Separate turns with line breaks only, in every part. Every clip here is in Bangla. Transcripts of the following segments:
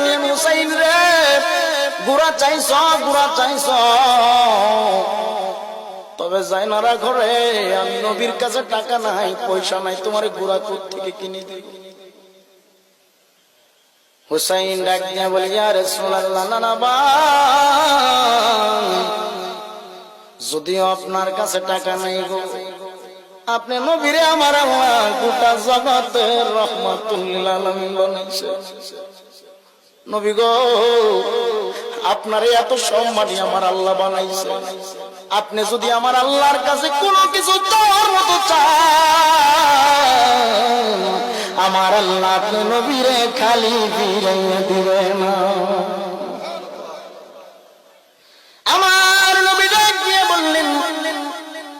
বললেন, হুসাইন রে, গুড়া চাইছ, গুড়া চাইছ, তবে জাইনারা ঘরে আমি নবীর কাছে টাকা নাই, পয়সা নাই, তোমার গুড়া কোত্থেকে কিনে দেব? হুসাইন ডাক দিয়ে বলি, ইয়া রাসূলুল্লাহ, না ভাই, যদিও আপনার কাছে টাকা নাই গো, আপনি নবীরে আমার আল্লাহ গোটা জগতের রহমাতুল লিল আলামিন বানাইছে। নবী গো, আপনারে এত সম্মানী আমার আল্লাহ বানাইছে, আপনি যদি আমার আল্লাহর কাছে কোনো কিছু চাওয়ার মতো চান, আমার আল্লাহ আপনি নবীরে খালি ফিরাইয়া দিবে না। আমার নবী ডাক দিয়ে বললেন,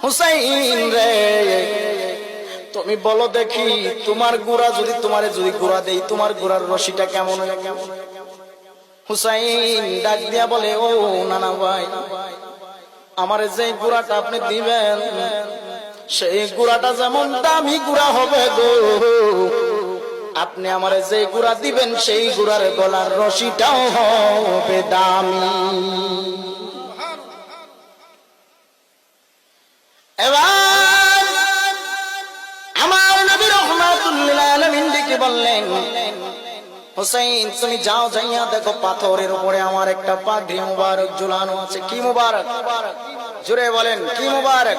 হুসাইন রে, তুমি বলো দেখি, তোমার গুড়া যদি তোমারে যদি গুড়া দেই, তোমার গুড়ার রশিটা কেমন? হুসাইন ডাক দিয়া বলে, ও নানা ভাই, আমার যে গুড়াটা আপনি দিবেন, সেই গুড়াটা যেমন দামি গুড়া হবে গো, আপনি আমার যে গুড়া দিবেন সেই গুড়ার গলার রশিটাও হবে দামি। এবার আমার নবী রহমাতুল লিল আলামিন ডেকে বললেন, হুসাইন তুমি যাও, যাইয়া দেখো পাথরের উপরে আমার একটা পাগড়ি মুবারক ঝুলানো আছে। কি মুবারক? জোরে বলেন, কি মুবারক?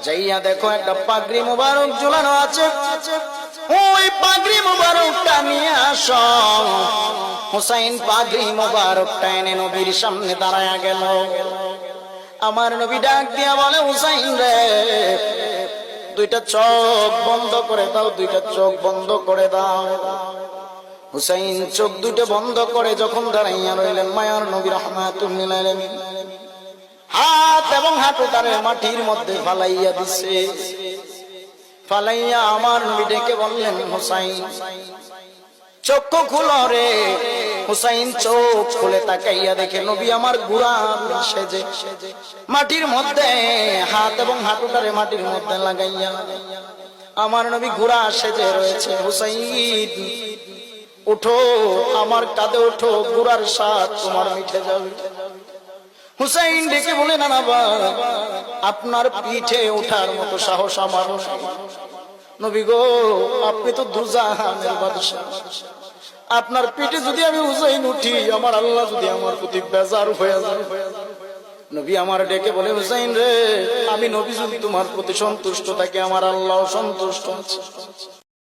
যাইয়া দেখো একটা পাগড়ি মুবারক ঝুলানো আছে, ওই পাগড়ি মুবারকটা নিয়ে আসো। হুসাইন পাগড়ি মুবারকটা এনে নবীর সামনে দাঁড়ায়া গেল। আমার নবী ডাক দিয়া বলে, হুসাইন রে, দুইটা চোখ বন্ধ করে দাও, দুইটা চোখ বন্ধ করে দাও। হুসাইন চোখ দুটো বন্ধ করে যখন দাঁড়াইয়া রইলেন, মায়ার নবী রহমাতুল লিল আলামিন হাত এবং হাঁটুটারে মাটির মধ্যে ফালাইয়া দিছে। ফালাইয়া আমার নবী ডেকে বললেন, হুসাইন চোখ খুলো রে। হুসাইন চোখ খুলে তাকাইয়া দেখে নবী আমার গুড়া সেজে মাটির মধ্যে হাত এবং হাঁটুটারে মাটির মধ্যে লাগাইয়া আমার নবী গুড়া সেজে রয়েছে। হুসাইন উঠো, আমার কাঁধে উঠো, গুড়ার স্বাদ তোমার মিঠে যাবে। হুসাইন ডেকে বলে, না ভাই, আপনার পিঠে ওঠার মতো সাহস আমার নবী গো, আপনি তো দুজাহানের বাদশা, আপনার পিঠে যদি আমি হুসাইন উঠি, আমার আল্লাহ যদি আমার প্রতি বেজার হয়ে যায়। নবী আমার ডেকে বলে, হুসাইন রে, আমি নবী যদি তোমার প্রতি সন্তুষ্ট থাকি, আমার আল্লাহ সন্তুষ্ট আছে।